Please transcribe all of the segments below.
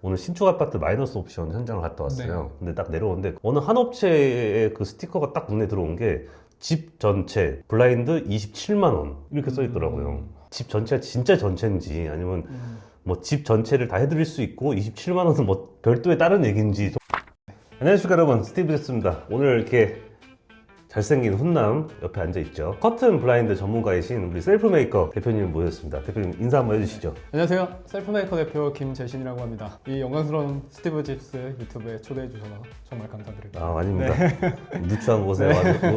오늘 신축 아파트 마이너스 옵션 현장을 갔다 왔어요. 네. 근데 딱 내려오는데 어느 한 업체의 그 스티커가 딱 눈에 들어온 게 집 전체 블라인드 27만 원 이렇게 써 있더라고요. 집 전체가 진짜 전체인지 아니면 뭐 집 전체를 다 해드릴 수 있고 27만 원은 뭐 별도의 다른 얘기인지. 안녕하십니까 여러분, 스티브 제스입니다. 오늘 이렇게 잘생긴 훈남 옆에 앉아있죠. 커튼 블라인드 전문가이신 우리 셀프메이커 대표님 모셨습니다. 대표님 인사 한번 해주시죠. 안녕하세요. 셀프메이커 대표 김재신이라고 합니다. 이 영광스러운 스티브 집스 유튜브에 초대해 주셔서 정말 감사드립니다. 아, 아닙니다. 누추한 곳에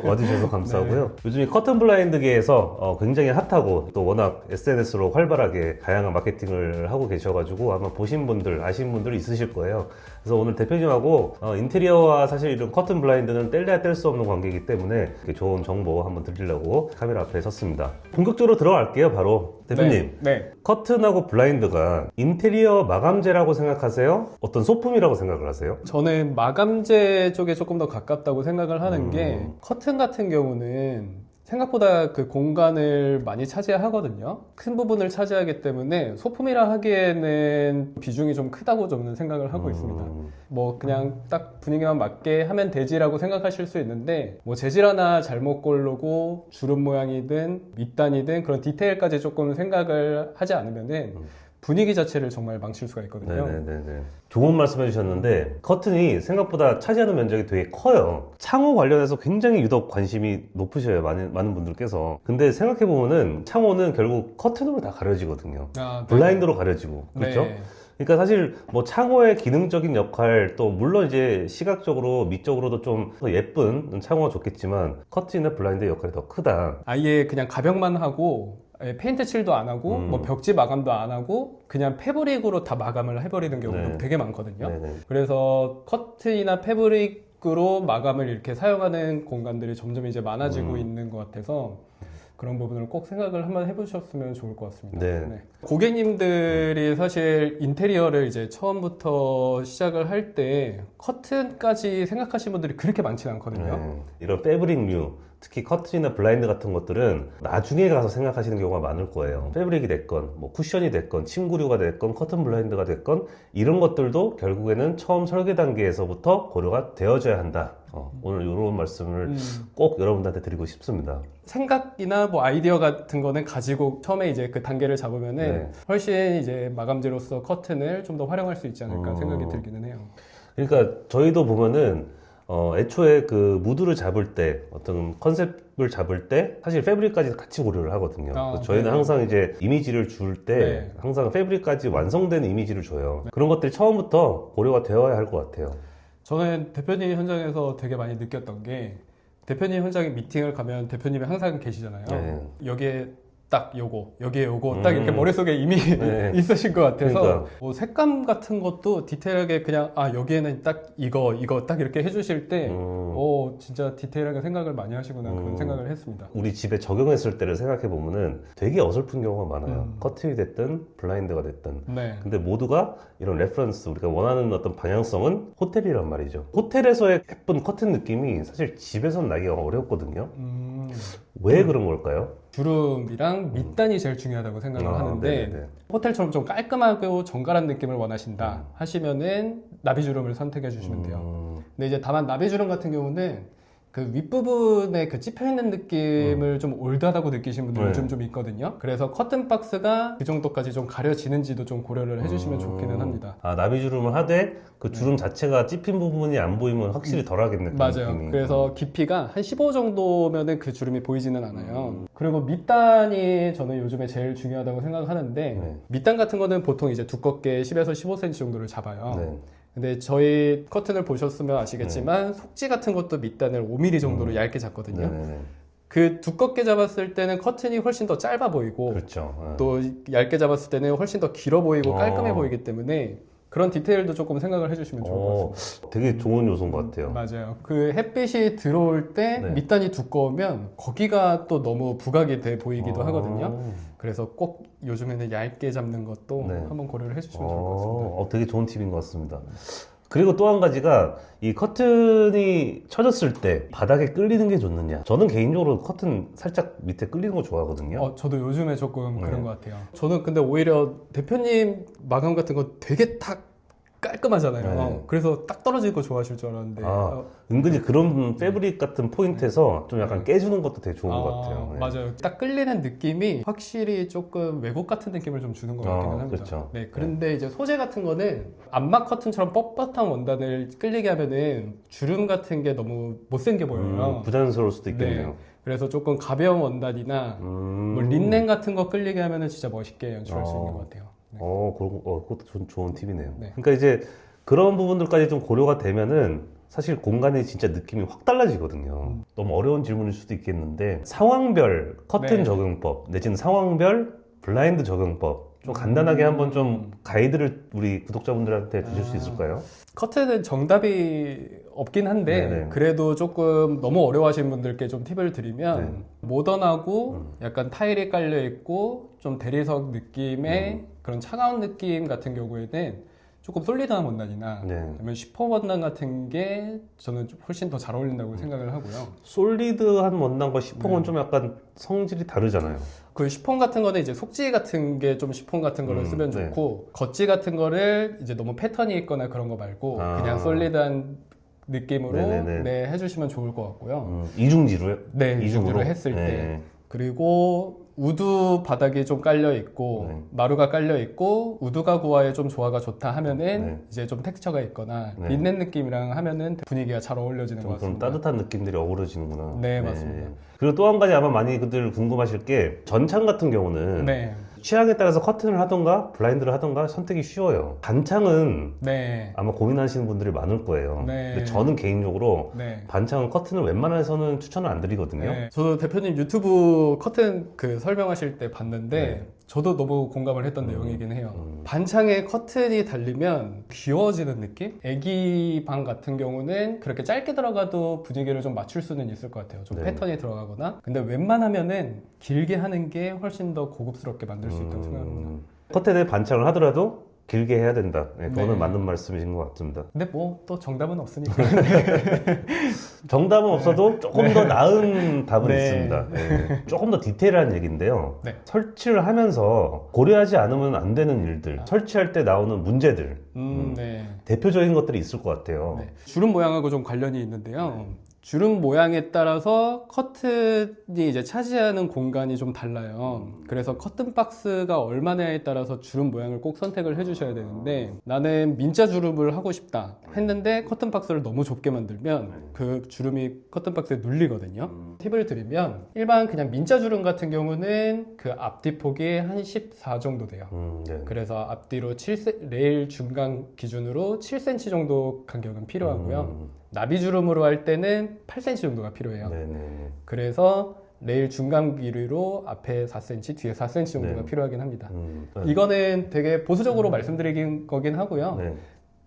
와주셔서 감사하고요. 요즘 이 커튼 블라인드계에서 굉장히 핫하고 또 워낙 SNS로 활발하게 다양한 마케팅을 하고 계셔가지고 아마 보신 분들, 아신 분들 있으실 거예요. 그래서 오늘 대표님하고 인테리어와 사실 이런 커튼 블라인드는 뗄래야 뗄 수 없는 관계이기 때문에 이렇게 좋은 정보 한번 드리려고 카메라 앞에 섰습니다. 본격적으로 들어갈게요. 바로 대표님. 네. 커튼하고 블라인드가 인테리어 마감재라고 생각하세요? 어떤 소품이라고 생각을 하세요? 저는 마감재 쪽에 조금 더 가깝다고 생각을 하는 게 커튼 같은 경우는 생각보다 그 공간을 많이 차지하거든요. 큰 부분을 차지하기 때문에 소품이라 하기에는 비중이 좀 크다고 저는 생각을 하고 있습니다. 뭐 그냥 딱 분위기만 맞게 하면 되지라고 생각하실 수 있는데 뭐 재질 하나 잘못 고르고 주름 모양이든 밑단이든 그런 디테일까지 조금 생각을 하지 않으면은 분위기 자체를 정말 망칠 수가 있거든요. 네네네. 좋은 말씀 해주셨는데 커튼이 생각보다 차지하는 면적이 되게 커요. 창호 관련해서 굉장히 유독 관심이 높으셔요. 많은 분들께서. 근데 생각해보면은 창호는 결국 커튼으로 다 가려지거든요. 네. 블라인드로 가려지고. 그렇죠? 네. 그러니까 사실 뭐 창호의 기능적인 역할, 또 물론 이제 시각적으로 미적으로도 좀 더 예쁜 창호가 좋겠지만 커튼이나 블라인드의 역할이 더 크다. 아예 그냥 가벽만 하고 페인트 칠도 안 하고 뭐 벽지 마감도 안 하고 그냥 패브릭으로 다 마감을 해버리는 경우도 네. 되게 많거든요. 네네. 그래서 커튼이나 패브릭으로 마감을 이렇게 사용하는 공간들이 점점 이제 많아지고 있는 것 같아서 그런 부분을 꼭 생각을 한번 해보셨으면 좋을 것 같습니다. 네. 고객님들이 사실 인테리어를 이제 처음부터 시작을 할 때 커튼까지 생각하시는 분들이 그렇게 많지는 않거든요. 네. 이런 패브릭류, 특히 커튼이나 블라인드 같은 것들은 나중에 가서 생각하시는 경우가 많을 거예요. 패브릭이 됐건, 뭐 쿠션이 됐건, 침구류가 됐건, 커튼 블라인드가 됐건 이런 것들도 결국에는 처음 설계 단계에서부터 고려가 되어져야 한다. 오늘 이런 말씀을 꼭 여러분들한테 드리고 싶습니다. 생각이나 뭐 아이디어 같은 거는 가지고 처음에 이제 그 단계를 잡으면은 네. 훨씬 이제 마감재로서 커튼을 좀 더 활용할 수 있지 않을까 생각이 들기는 해요. 그러니까 저희도 보면은 애초에 그 무드를 잡을 때 어떤 컨셉을 잡을 때 사실 패브릭까지 같이 고려를 하거든요. 그래서 저희는 네네. 항상 이제 이미지를 줄 때 네. 항상 패브릭까지 완성된 이미지를 줘요. 그런 것들이 처음부터 고려가 되어야 할 것 같아요. 저는 대표님 현장에서 되게 많이 느꼈던 게 대표님 현장에 미팅을 가면 대표님이 항상 계시잖아요. 네. 여기에 딱 요거, 여기에 요거 딱 이렇게 머릿속에 이미 네. 있으신 것 같아서 그러니까. 뭐 색감 같은 것도 디테일하게 그냥 여기에는 딱 이거 딱 이렇게 해주실 때 진짜 디테일하게 생각을 많이 하시구나 그런 생각을 했습니다. 우리 집에 적용했을 때를 생각해 보면은 되게 어설픈 경우가 많아요. 커튼이 됐든 블라인드가 됐든. 네. 근데 모두가 이런 레퍼런스, 우리가 원하는 어떤 방향성은 호텔이란 말이죠. 호텔에서의 예쁜 커튼 느낌이 사실 집에선 나기가 어렵거든요. 왜 그런 걸까요? 주름이랑 밑단이 제일 중요하다고 생각을 하는데 네네네. 호텔처럼 좀 깔끔하고 정갈한 느낌을 원하신다 하시면은 나비주름을 선택해 주시면 돼요. 근데 이제 다만 나비주름 같은 경우는 그 윗부분에 그 찝혀있는 느낌을 좀 올드하다고 느끼시는 분들 네. 요즘 좀 있거든요. 그래서 커튼 박스가 그 정도까지 좀 가려지는지도 좀 고려를 해주시면 좋기는 합니다. 나비주름을 하되 그 주름 자체가 찝힌 부분이 안 보이면 확실히 덜하겠네. 그 맞아요. 느낌이. 그래서 깊이가 한 15 정도면은 그 주름이 보이지는 않아요. 그리고 밑단이 저는 요즘에 제일 중요하다고 생각하는데 네. 밑단 같은 거는 보통 이제 두껍게 10에서 15cm 정도를 잡아요. 네. 근데 저희 커튼을 보셨으면 아시겠지만 속지 같은 것도 밑단을 5mm 정도로 얇게 잡거든요. 네네네. 그 두껍게 잡았을 때는 커튼이 훨씬 더 짧아 보이고 그렇죠. 네. 또 얇게 잡았을 때는 훨씬 더 길어 보이고 깔끔해 보이기 때문에 그런 디테일도 조금 생각을 해주시면 좋을 것 같습니다. 되게 좋은 요소인 것 같아요. 맞아요. 그 햇빛이 들어올 때 네. 밑단이 두꺼우면 거기가 또 너무 부각이 돼 보이기도 하거든요. 그래서 꼭 요즘에는 얇게 잡는 것도 네. 한번 고려를 해주시면 좋을 것 같습니다. 되게 좋은 팁인 것 같습니다. 그리고 또 한 가지가 이 커튼이 쳐졌을 때 바닥에 끌리는 게 좋느냐. 저는 개인적으로 커튼 살짝 밑에 끌리는 거 좋아하거든요. 저도 요즘에 조금 네. 그런 것 같아요. 저는 근데 오히려 대표님 마감 같은 거 되게 탁 깔끔하잖아요. 네. 그래서 딱 떨어질 거 좋아하실 줄 알았는데. 은근히 그런 패브릭 같은 포인트에서 좀 약간 깨주는 것도 되게 좋은 것 같아요. 네. 맞아요. 딱 끌리는 느낌이 확실히 조금 외국 같은 느낌을 좀 주는 것 같기는 합니다. 그렇죠. 네, 그런데 이제 소재 같은 거는 암막 커튼처럼 뻣뻣한 원단을 끌리게 하면은 주름 같은 게 너무 못생겨 보여요. 부자연스러울 수도 있겠네요. 네. 그래서 조금 가벼운 원단이나 뭐 린넨 같은 거 끌리게 하면은 진짜 멋있게 연출할 수 있는 것 같아요. 네. 그것도 좋은 팁이네요. 네. 그러니까 이제 그런 부분들까지 좀 고려가 되면은 사실 공간이 진짜 느낌이 확 달라지거든요. 너무 어려운 질문일 수도 있겠는데 상황별 커튼 네. 적용법 내지는 상황별 블라인드 적용법 좀 간단하게 한번 좀 가이드를 우리 구독자분들한테 주실 수 있을까요? 커튼은 정답이 없긴 한데 네네. 그래도 조금 너무 어려워하시는 분들께 좀 팁을 드리면 모던하고 약간 타일이 깔려 있고 좀 대리석 느낌의 그런 차가운 느낌 같은 경우에는 조금 솔리드한 원단이나 네. 아니면 쉬폰 원단 같은 게 저는 좀 훨씬 더 잘 어울린다고 생각을 하고요. 솔리드한 원단과 시폰은 좀 약간 성질이 다르잖아요. 그 쉬폰 같은 거는 이제 속지 같은 게 좀 쉬폰 같은 거를 쓰면 네. 좋고 겉지 같은 거를 이제 너무 패턴이 있거나 그런 거 말고 그냥 솔리드한 느낌으로 네네네. 네, 해주시면 좋을 것 같고요. 이중지로요? 네, 이중으로 이중으로 했을 때. 네. 그리고 우드 바닥이 좀 깔려 있고 네. 마루가 깔려 있고 우드 가구와의 좀 조화가 좋다 하면은 네. 이제 좀 텍스처가 있거나 네. 린넨 느낌이랑 하면은 분위기가 잘 어울려지는 것 좀 그런 같습니다. 따뜻한 느낌들이 어우러지는구나. 네, 맞습니다. 그리고 또 한 가지 아마 많이들 궁금하실 게 전창 같은 경우는 네, 취향에 따라서 커튼을 하던가 블라인드를 하던가 선택이 쉬워요. 반창은 네, 아마 고민하시는 분들이 많을 거예요. 네. 근데 저는 개인적으로 네. 반창은 커튼을 웬만해서는 추천을 안 드리거든요. 네. 저도 대표님 유튜브 커튼 그 설명하실 때 봤는데 네. 저도 너무 공감을 했던 내용이긴 해요. 반창에 커튼이 달리면 귀여워지는 느낌? 애기 방 같은 경우는 그렇게 짧게 들어가도 분위기를 좀 맞출 수는 있을 것 같아요. 좀 네. 패턴이 들어가거나. 근데 웬만하면은 길게 하는 게 훨씬 더 고급스럽게 만들 수 있다고 생각합니다. 커튼에 반창을 하더라도 길게 해야 된다. 네, 그거는 네. 맞는 말씀이신 것 같습니다. 근데 뭐 또 정답은 없으니까. 정답은 없어도 조금 더 나은 답은 네. 있습니다. 네. 조금 더 디테일한 얘기인데요. 네. 설치를 하면서 고려하지 않으면 안 되는 일들, 설치할 때 나오는 문제들, 네. 대표적인 것들이 있을 것 같아요. 네. 주름 모양하고 좀 관련이 있는데요. 주름 모양에 따라서 커튼이 이제 차지하는 공간이 좀 달라요. 그래서 커튼 박스가 얼마냐에 따라서 주름 모양을 꼭 선택을 해주셔야 되는데 나는 민자 주름을 하고 싶다 했는데 커튼 박스를 너무 좁게 만들면 그 주름이 커튼 박스에 눌리거든요. 팁을 드리면 일반 그냥 민자 주름 같은 경우는 그 앞뒤 폭이 한 14 정도 돼요. 네. 그래서 앞뒤로 7cm, 레일 중간 기준으로 7cm 정도 간격은 필요하고요. 나비주름으로 할 때는 8cm 정도가 필요해요. 네네. 그래서 레일 중간 길이로 앞에 4cm, 뒤에 4cm 정도가 네. 필요하긴 합니다. 네. 이거는 되게 보수적으로 말씀드리긴 거긴 하고요. 네.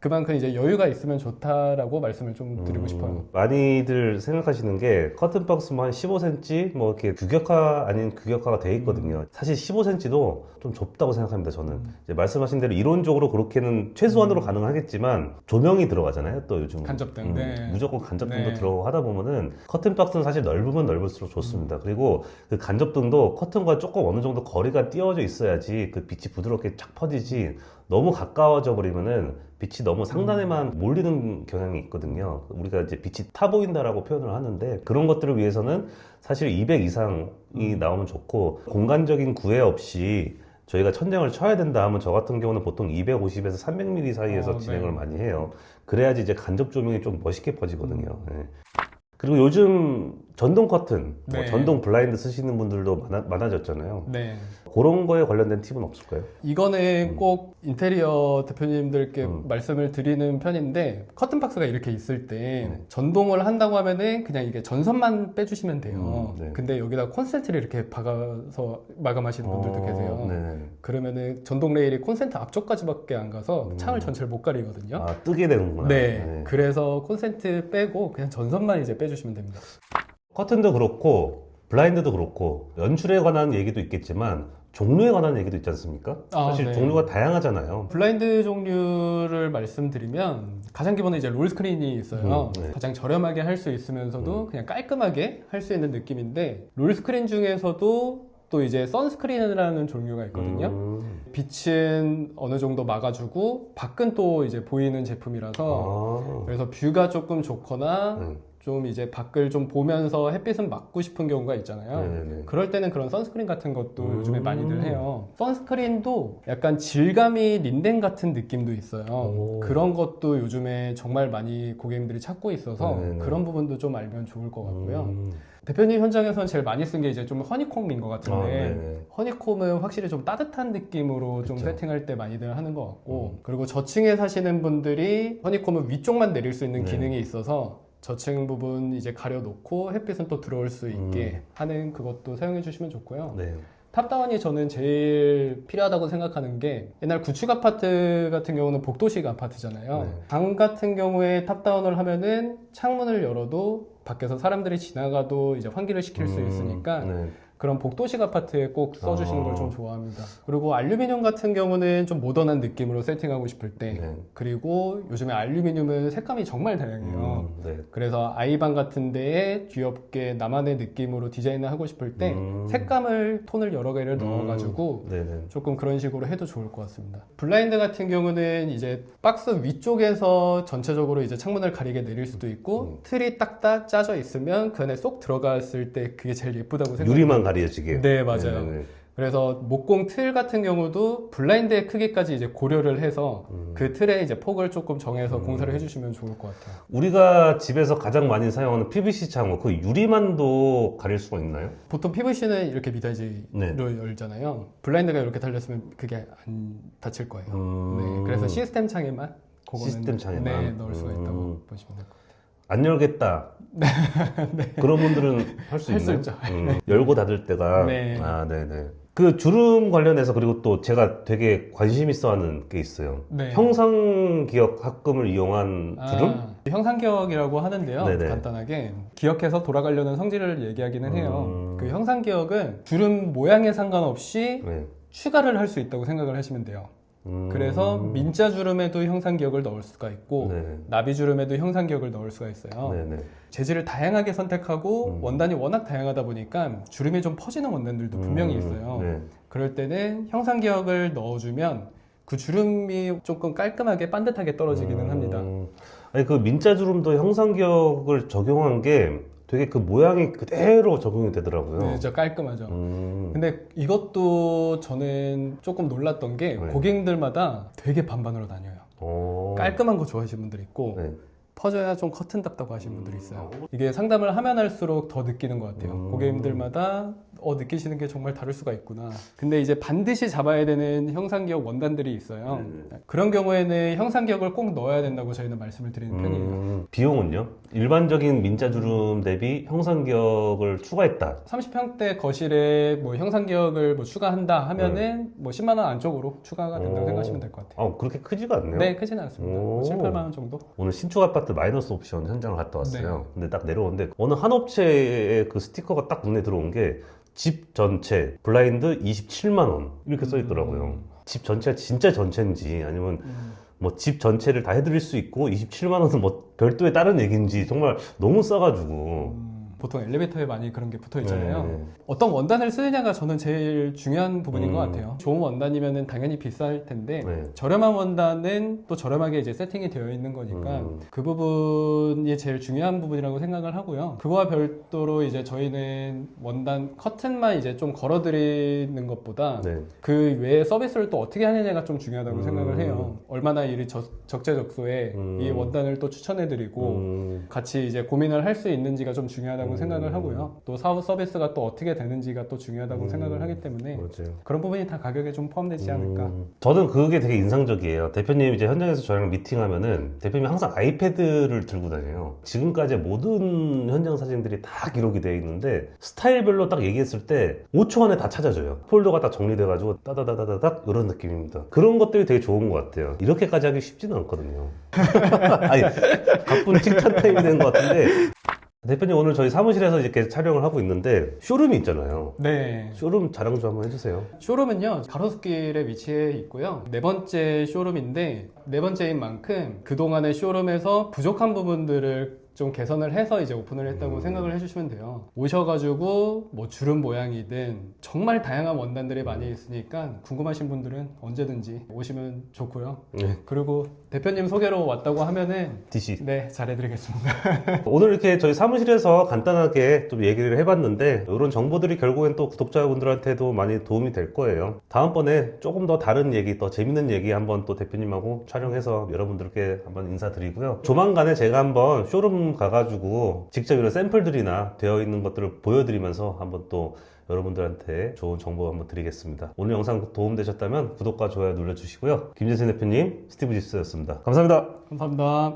그만큼 이제 여유가 있으면 좋다라고 말씀을 좀 드리고 싶어요. 많이들 생각하시는 게 커튼 박스만 한 15cm 뭐 이렇게 규격화 아닌 규격화가 돼 있거든요. 사실 15cm도 좀 좁다고 생각합니다. 저는 이제 말씀하신 대로 이론적으로 그렇게는 최소한으로 가능하겠지만 조명이 들어가잖아요. 또 요즘 간접등. 네. 무조건 간접등도 네. 들어가고 하다 보면은 커튼 박스는 사실 넓으면 넓을수록 좋습니다. 그리고 그 간접등도 커튼과 조금 어느 정도 거리가 띄워져 있어야지 그 빛이 부드럽게 쫙 퍼지지 너무 가까워져 버리면은 빛이 너무 상단에만 몰리는 경향이 있거든요. 우리가 이제 빛이 타 보인다라고 표현을 하는데 그런 것들을 위해서는 사실 200 이상이 나오면 좋고 공간적인 구애 없이 저희가 천장을 쳐야 된다 하면 저 같은 경우는 보통 250에서 300mm 사이에서 진행을 네. 많이 해요. 그래야지 이제 간접 조명이 좀 멋있게 퍼지거든요. 네. 그리고 요즘 전동 커튼, 뭐 네. 전동 블라인드 쓰시는 분들도 많아졌잖아요. 네. 그런 거에 관련된 팁은 없을까요? 이거는 꼭 인테리어 대표님들께 말씀을 드리는 편인데 커튼 박스가 이렇게 있을 때 전동을 한다고 하면은 그냥 이게 전선만 빼주시면 돼요. 네. 근데 여기다 콘센트를 이렇게 박아서 마감하시는 분들도 계세요. 네. 그러면은 전동 레일이 콘센트 앞쪽까지밖에 안 가서 창을 전체를 못 가리거든요. 아, 뜨게 되는구나. 네. 그래서 콘센트 빼고 그냥 전선만 이제 빼주시면 됩니다. 커튼도 그렇고 블라인드도 그렇고 연출에 관한 얘기도 있겠지만 종류에 관한 얘기도 있지 않습니까? 아, 사실 네. 종류가 다양하잖아요. 블라인드 종류를 말씀드리면 가장 기본은 이제 롤 스크린이 있어요. 네. 가장 저렴하게 할 수 있으면서도 그냥 깔끔하게 할 수 있는 느낌인데 롤 스크린 중에서도 또 이제 선스크린이라는 종류가 있거든요. 빛은 어느 정도 막아주고 밖은 또 이제 보이는 제품이라서 그래서 뷰가 조금 좋거나 좀 이제 밖을 좀 보면서 햇빛은 막고 싶은 경우가 있잖아요. 네네네. 그럴 때는 그런 선스크린 같은 것도 요즘에 많이들 해요. 선스크린도 약간 질감이 린넨 같은 느낌도 있어요. 오. 그런 것도 요즘에 정말 많이 고객님들이 찾고 있어서 네네네. 그런 부분도 좀 알면 좋을 것 같고요. 대표님 현장에서는 제일 많이 쓴 게 이제 좀 허니콤인 것 같은데 네네. 허니콤은 확실히 좀 따뜻한 느낌으로 좀 그쵸. 세팅할 때 많이들 하는 것 같고 그리고 저층에 사시는 분들이 허니콤은 위쪽만 내릴 수 있는 네. 기능이 있어서 저층 부분 이제 가려놓고 햇빛은 또 들어올 수 있게 하는 그것도 사용해 주시면 좋고요. 네. 탑다운이 저는 제일 필요하다고 생각하는 게 옛날 구축 아파트 같은 경우는 복도식 아파트잖아요. 네. 방 같은 경우에 탑다운을 하면은 창문을 열어도 밖에서 사람들이 지나가도 이제 환기를 시킬 수 있으니까 네. 그런 복도식 아파트에 꼭 써주시는 아. 걸 좀 좋아합니다. 그리고 알루미늄 같은 경우는 좀 모던한 느낌으로 세팅하고 싶을 때 네. 그리고 요즘에 알루미늄은 색감이 정말 다양해요. 네. 그래서 아이방 같은 데에 귀엽게 나만의 느낌으로 디자인을 하고 싶을 때 색감을 톤을 여러 개를 넣어가지고 네네. 조금 그런 식으로 해도 좋을 것 같습니다. 블라인드 같은 경우는 이제 박스 위쪽에서 전체적으로 이제 창문을 가리게 내릴 수도 있고 틀이 딱딱 짜져 있으면 그 안에 쏙 들어갔을 때 그게 제일 예쁘다고 생각해요. 유리만 가려지게. 네, 맞아요. 네네네. 그래서 목공 틀 같은 경우도 블라인드의 크기까지 이제 고려를 해서 그 틀의 이제 폭을 조금 정해서 공사를 해주시면 좋을 것 같아요. 우리가 집에서 가장 많이 사용하는 PVC 창호, 그 유리만도 가릴 수가 있나요? 보통 PVC는 이렇게 미닫이로 네. 열잖아요. 블라인드가 이렇게 달렸으면 그게 안 닫힐 거예요. 네, 그래서 시스템 창에만 그거는 시스템 창에만? 네, 넣을 수가 있다고 보시면 될 것 같아요. 안 열겠다. 그런 분들은 할 수 할 수 있나요? 있죠. 열고 닫을 때가. 네. 아, 네네. 그 주름 관련해서 그리고 또 제가 되게 관심 있어 하는 게 있어요. 네. 형상 기억 합금을 이용한 주름? 형상기억이라고 하는데요. 네네. 간단하게 기억해서 돌아가려는 성질을 얘기하기는 해요. 그 형상기억은 주름 모양에 상관없이 네. 추가를 할 수 있다고 생각을 하시면 돼요. 그래서 민자 주름에도 형상기억을 넣을 수가 있고 네. 나비 주름에도 형상기억을 넣을 수가 있어요. 네네. 재질을 다양하게 선택하고 원단이 워낙 다양하다 보니까 주름이 좀 퍼지는 원단들도 분명히 있어요. 네. 그럴 때는 형상기억을 넣어주면 그 주름이 조금 깔끔하게 반듯하게 떨어지기는 합니다. 아니, 그 민자 주름도 형상 기억을 적용한 게 되게 그 모양이 그대로 적용이 되더라고요. 네, 진짜 깔끔하죠. 음. 근데 이것도 저는 조금 놀랐던 게 네. 고객님들마다 되게 반반으로 나뉘어요. 오. 깔끔한 거 좋아하시는 분들이 있고 네. 퍼져야 좀 커튼답다고 하시는 분들이 있어요. 이게 상담을 하면 할수록 더 느끼는 것 같아요. 고객님들마다 느끼시는 게 정말 다를 수가 있구나. 근데 이제 반드시 잡아야 되는 형상기억 원단들이 있어요. 그런 경우에는 형상기억을 꼭 넣어야 된다고 저희는 말씀을 드리는 편이에요. 비용은요? 일반적인 민자 주름 대비 형상 기억을 추가했다. 30평대 거실에 뭐 형상기억을 뭐 추가한다 하면은 뭐 10만 원 안쪽으로 추가가 된다고 오. 생각하시면 될 것 같아요. 그렇게 크지가 않네요. 네, 크지는 않습니다. 오. 7, 8만 원 정도? 오늘 신축 아파트 마이너스 옵션 현장을 갔다 왔어요. 네. 근데 딱 내려오는데 어느 한 업체의 그 스티커가 딱 눈에 들어온 게 집 전체 블라인드 27만 원 이렇게 써 있더라고요. 집 전체가 진짜 전체인지 아니면 뭐 집 전체를 다 해드릴 수 있고 27만 원은 뭐 별도의 다른 얘기인지 정말 너무 싸가지고. 보통 엘리베이터에 많이 그런 게 붙어 있잖아요. 네. 어떤 원단을 쓰느냐가 저는 제일 중요한 부분인 것 같아요. 좋은 원단이면 당연히 비쌀 텐데 네. 저렴한 원단은 또 저렴하게 이제 세팅이 되어 있는 거니까 그 부분이 제일 중요한 부분이라고 생각을 하고요. 그거와 별도로 이제 저희는 원단 커튼만 이제 좀 걸어드리는 것보다 네. 그 외에 서비스를 또 어떻게 하느냐가 좀 중요하다고 생각을 해요. 얼마나 일이 적재적소에 이 원단을 또 추천해드리고 같이 이제 고민을 할 수 있는지가 좀 중요하다고 생각을 하고요. 또 사후 서비스가 또 어떻게 되는지가 또 중요하다고 생각을 하기 때문에 맞아요. 그런 부분이 다 가격에 좀 포함되지 않을까. 저는 그게 되게 인상적이에요. 대표님 이제 현장에서 저랑 미팅하면은 대표님이 항상 아이패드를 들고 다녀요. 지금까지 모든 현장 사진들이 다 기록이 되어 있는데 스타일별로 딱 얘기했을 때 5초 안에 다 찾아져요. 폴더가 딱 정리돼가지고 따다다다다닥 이런 느낌입니다. 그런 것들이 되게 좋은 것 같아요. 이렇게까지 하기 쉽지는 않거든요. 아니, 가쁜 칭찬 타임이 된 것 같은데 대표님 오늘 저희 사무실에서 이렇게 촬영을 하고 있는데 쇼룸이 있잖아요. 네. 쇼룸 자랑 좀 한번 해주세요. 쇼룸은요 가로수길에 위치해 있고요. 네 번째 쇼룸인데 네 번째인 만큼 그동안의 쇼룸에서 부족한 부분들을 좀 개선을 해서 이제 오픈을 했다고 생각을 해주시면 돼요. 오셔가지고 뭐 주름 모양이든 정말 다양한 원단들이 많이 있으니까 궁금하신 분들은 언제든지 오시면 좋고요. 네. 그리고 대표님 소개로 왔다고 하면은 DC. 네, 잘해드리겠습니다. 오늘 이렇게 저희 사무실에서 간단하게 좀 얘기를 해봤는데 이런 정보들이 결국엔 또 구독자분들한테도 많이 도움이 될 거예요. 다음번에 조금 더 다른 얘기, 더 재밌는 얘기 한번 또 대표님하고 촬영해서 여러분들께 한번 인사드리고요. 조만간에 제가 한번 쇼룸 가가지고 직접 이런 샘플들이나 되어 있는 것들을 보여드리면서 한번 또 여러분들한테 좋은 정보 한번 드리겠습니다. 오늘 영상 도움되셨다면 구독과 좋아요 눌러주시고요. 김재생 대표님, 스티브 집스였습니다. 감사합니다. 감사합니다.